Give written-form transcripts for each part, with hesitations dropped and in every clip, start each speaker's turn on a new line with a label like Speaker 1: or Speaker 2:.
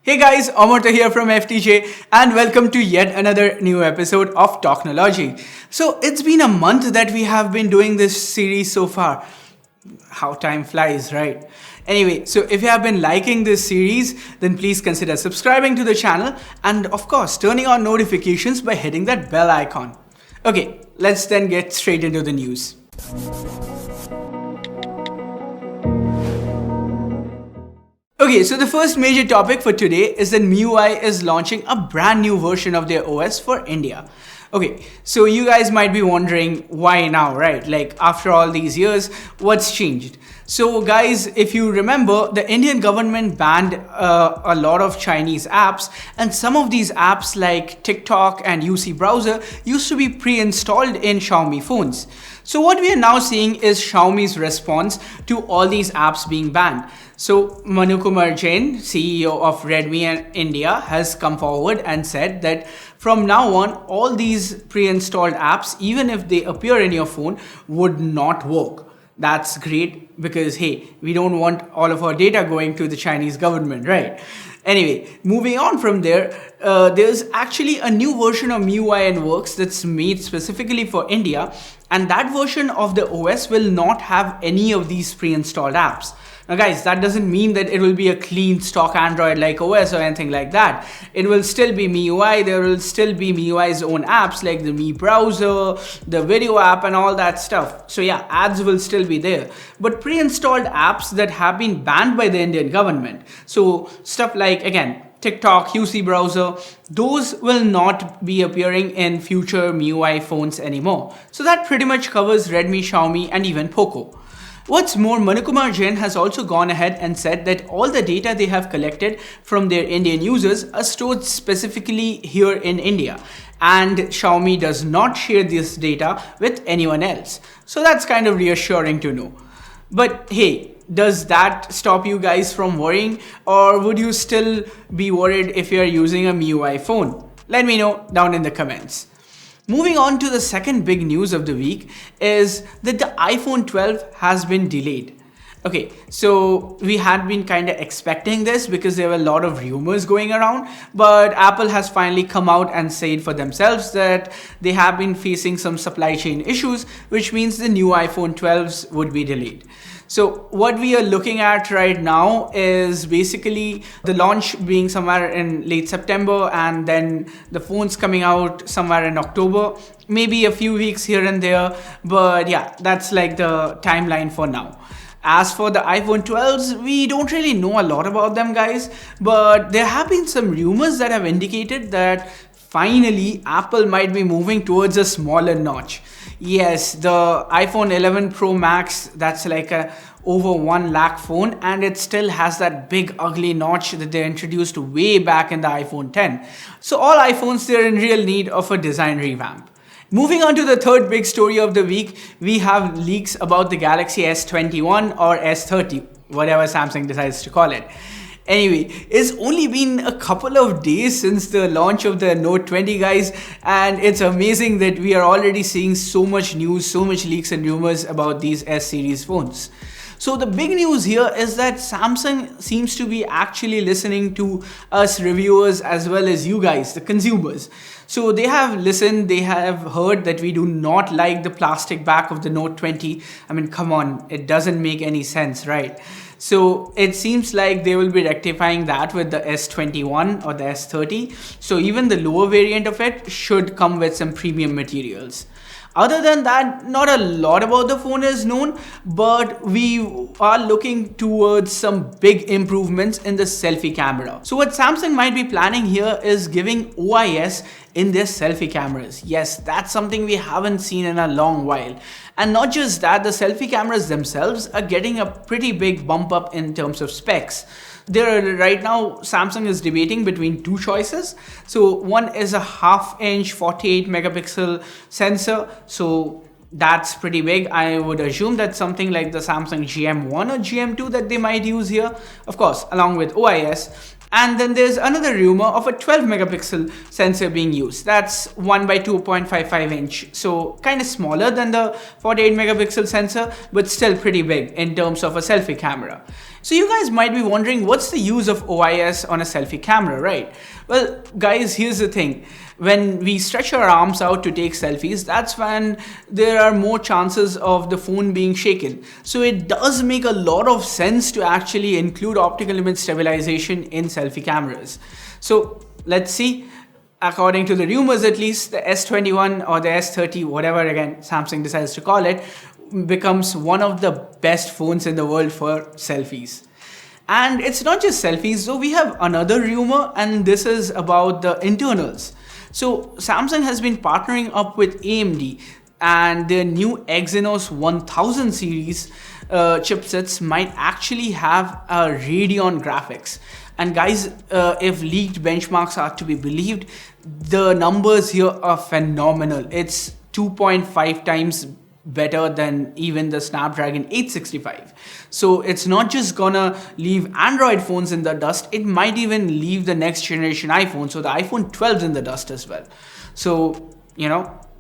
Speaker 1: Hey guys, Amrita here from FTJ and welcome to yet another new episode of Talknology. So it's been a month that we have been doing this series so far. How time flies, right? Anyway, so if you have been liking this series, then please consider subscribing to the channel and of course turning on notifications by hitting that bell icon. Okay, let's then get straight into the news. Okay, so the first major topic for today is that MIUI is launching a brand new version of their OS for India. Okay, so you guys might be wondering why now, right? Like after all these years, what's changed? So guys, if you remember, the Indian government banned a lot of Chinese apps, and some of these apps like TikTok and UC browser used to be pre-installed in Xiaomi phones. So what we are now seeing is Xiaomi's response to all these apps being banned. So Manu Kumar Jain, CEO of Redmi India, has come forward and said that from now on, all these pre-installed apps, even if they appear in your phone, would not work. That's great because, hey, we don't want all of our data going to the Chinese government, right? Anyway, moving on from there, there's actually a new version of MIUI in works that's made specifically for India, and that version of the OS will not have any of these pre-installed apps. Now guys, that doesn't mean that it will be a clean stock Android like OS or anything like that. It will still be MIUI, there will still be MIUI's own apps like the Mi browser, the video app and all that stuff. So yeah, ads will still be there. But pre-installed apps that have been banned by the Indian government, so stuff like, again, TikTok, UC browser, those will not be appearing in future MIUI phones anymore. So that pretty much covers Redmi, Xiaomi and even POCO. What's more, Manu Kumar Jain has also gone ahead and said that all the data they have collected from their Indian users are stored specifically here in India, and Xiaomi does not share this data with anyone else. So that's kind of reassuring to know. But hey, does that stop you guys from worrying, or would you still be worried if you're using a MIUI phone? Let me know down in the comments. Moving on to the second big news of the week is that the iPhone 12 has been delayed. Okay, so we had been kind of expecting this because there were a lot of rumors going around, but Apple has finally come out and said for themselves that they have been facing some supply chain issues, which means the new iPhone 12s would be delayed. So what we are looking at right now is basically the launch being somewhere in late September and then the phones coming out somewhere in October, maybe a few weeks here and there. But yeah, that's like the timeline for now. As for the iPhone 12s, we don't really know a lot about them, guys, but there have been some rumors that have indicated that finally Apple might be moving towards a smaller notch. Yes, the iPhone 11 Pro Max, that's like a over 1 lakh phone, and it still has that big ugly notch that they introduced way back in the iPhone 10. So all iPhones, they're in real need of a design revamp. Moving on to the third big story of the week, we have leaks about the Galaxy S21 or S30, whatever Samsung decides to call it. Anyway, it's only been a couple of days since the launch of the Note 20, guys, and it's amazing that we are already seeing so much news, so much leaks and rumors about these S-series phones. So the big news here is that Samsung seems to be actually listening to us reviewers as well as you guys, the consumers. So they have listened, they have heard that we do not like the plastic back of the Note 20. I mean, come on, it doesn't make any sense, right? So it seems like they will be rectifying that with the S21 or the S30. So even the lower variant of it should come with some premium materials. Other than that, not a lot about the phone is known, but we are looking towards some big improvements in the selfie camera. So what Samsung might be planning here is giving OIS in their selfie cameras. Yes, that's something we haven't seen in a long while. And not just that, the selfie cameras themselves are getting a pretty big bump up in terms of specs. Right now, Samsung is debating between two choices. So one is a 1/2 inch 48 megapixel sensor. So that's pretty big. I would assume that's something like the Samsung GM1 or GM2 that they might use here, of course, along with OIS. And then there's another rumor of a 12 megapixel sensor being used. That's 1 by 2.55 inch. So kind of smaller than the 48 megapixel sensor, but still pretty big in terms of a selfie camera. So you guys might be wondering what's the use of OIS on a selfie camera, right? Well, guys, here's the thing. When we stretch our arms out to take selfies, that's when there are more chances of the phone being shaken. So it does make a lot of sense to actually include optical image stabilization in selfie cameras. So let's see. According to the rumors at least, the S21 or the S30, whatever again Samsung decides to call it, becomes one of the best phones in the world for selfies. And it's not just selfies, so we have another rumor, and this is about the internals. So Samsung has been partnering up with AMD, and their new Exynos 1000 series chipsets might actually have a Radeon graphics. And guys, if leaked benchmarks are to be believed, the numbers here are phenomenal. It's 2.5 times better than even the Snapdragon 865. So it's not just gonna leave Android phones in the dust, it might even leave the next generation iPhone, so the iPhone 12 in the dust as well. So,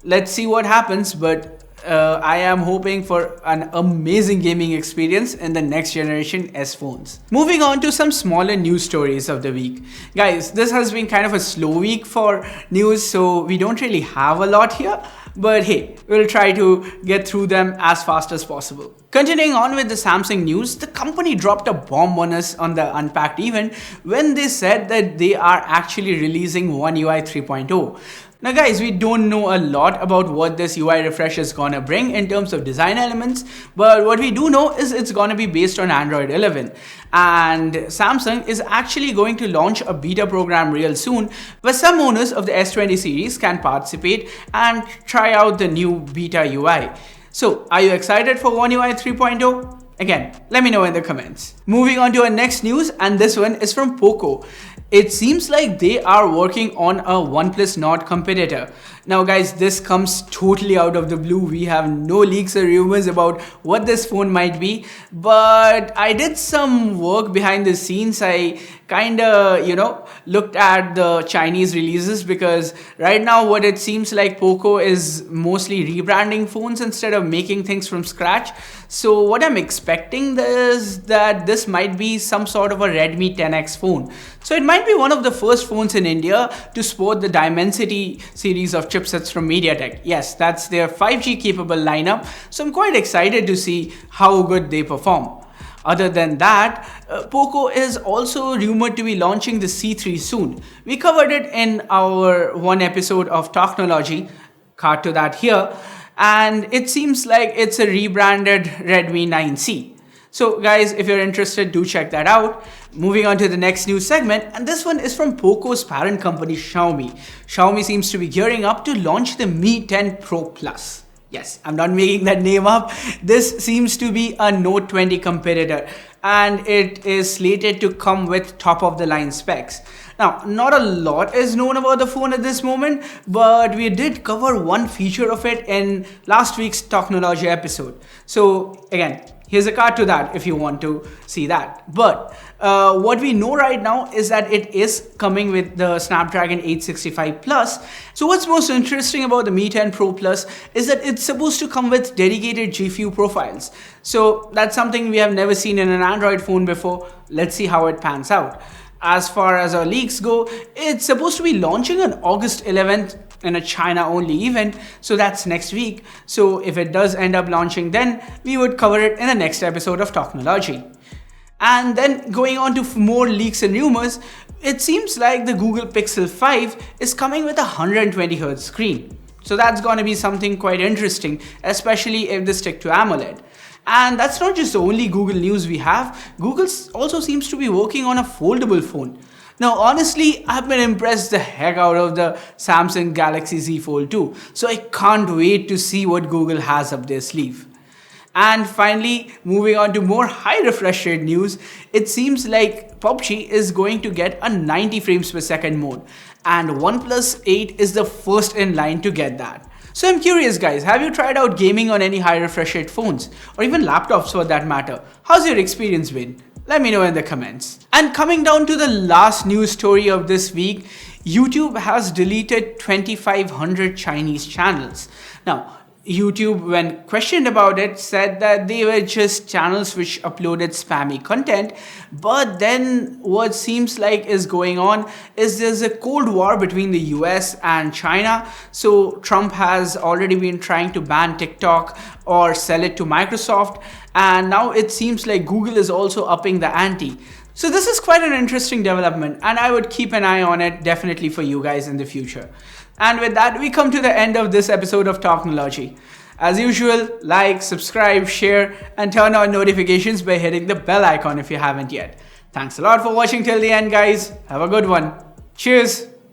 Speaker 1: let's see what happens, but I am hoping for an amazing gaming experience in the next generation S phones. Moving on to some smaller news stories of the week. Guys, this has been kind of a slow week for news, so we don't really have a lot here. But hey, we'll try to get through them as fast as possible. Continuing on with the Samsung news, the company dropped a bomb on us on the Unpacked event when they said that they are actually releasing One UI 3.0. Now guys, we don't know a lot about what this UI refresh is gonna bring in terms of design elements, but what we do know is it's gonna be based on Android 11. And Samsung is actually going to launch a beta program real soon, where some owners of the S20 series can participate and try out the new beta UI. So, are you excited for One UI 3.0? Again, let me know in the comments. Moving on to our next news, and this one is from POCO. It seems like they are working on a OnePlus Nord competitor. Now guys, this comes totally out of the blue. We have no leaks or rumors about what this phone might be, but I did some work behind the scenes. I kinda, looked at the Chinese releases, because right now what it seems like POCO is mostly rebranding phones instead of making things from scratch. So what I'm expecting is that this might be some sort of a Redmi 10X phone. So it might be one of the first phones in India to sport the Dimensity series of chipsets from MediaTek. Yes, that's their 5G capable lineup. So I'm quite excited to see how good they perform. Other than that, POCO is also rumored to be launching the C3 soon. We covered it in our one episode of Talknology, card to that here, and it seems like it's a rebranded Redmi 9C. So guys, if you're interested, do check that out. Moving on to the next news segment, and this one is from POCO's parent company Xiaomi. Xiaomi seems to be gearing up to launch the Mi 10 Pro Plus. Yes, I'm not making that name up. This seems to be a Note 20 competitor, and it is slated to come with top of the line specs. Now, not a lot is known about the phone at this moment, but we did cover one feature of it in last week's Talknology episode. So again, here's a card to that if you want to see that. But what we know right now is that it is coming with the Snapdragon 865 Plus. So what's most interesting about the Mi 10 Pro Plus is that it's supposed to come with dedicated GPU profiles. So that's something we have never seen in an Android phone before. Let's see how it pans out. As far as our leaks go, it's supposed to be launching on August 11th in a China-only event, so that's next week. So if it does end up launching then, we would cover it in the next episode of Talknology. And then going on to more leaks and rumors, it seems like the Google Pixel 5 is coming with a 120Hz screen. So that's going to be something quite interesting, especially if they stick to AMOLED. And that's not just the only Google news we have. Google also seems to be working on a foldable phone. Now honestly, I've been impressed the heck out of the Samsung Galaxy Z Fold 2. So I can't wait to see what Google has up their sleeve. And finally, moving on to more high refresh rate news, it seems like PUBG is going to get a 90 frames per second mode. And OnePlus 8 is the first in line to get that. So I'm curious guys, have you tried out gaming on any high refresh rate phones? Or even laptops for that matter? How's your experience been? Let me know in the comments. And coming down to the last news story of this week, YouTube has deleted 2,500 Chinese channels. Now, YouTube, when questioned about it, said that they were just channels which uploaded spammy content. But then what seems like is going on is there's a cold war between the US and China. So Trump has already been trying to ban TikTok or sell it to Microsoft. And now it seems like Google is also upping the ante. So this is quite an interesting development, and I would keep an eye on it definitely for you guys in the future. And with that, we come to the end of this episode of Talknology. As usual, like, subscribe, share, and turn on notifications by hitting the bell icon if you haven't yet. Thanks a lot for watching till the end, guys. Have a good one. Cheers.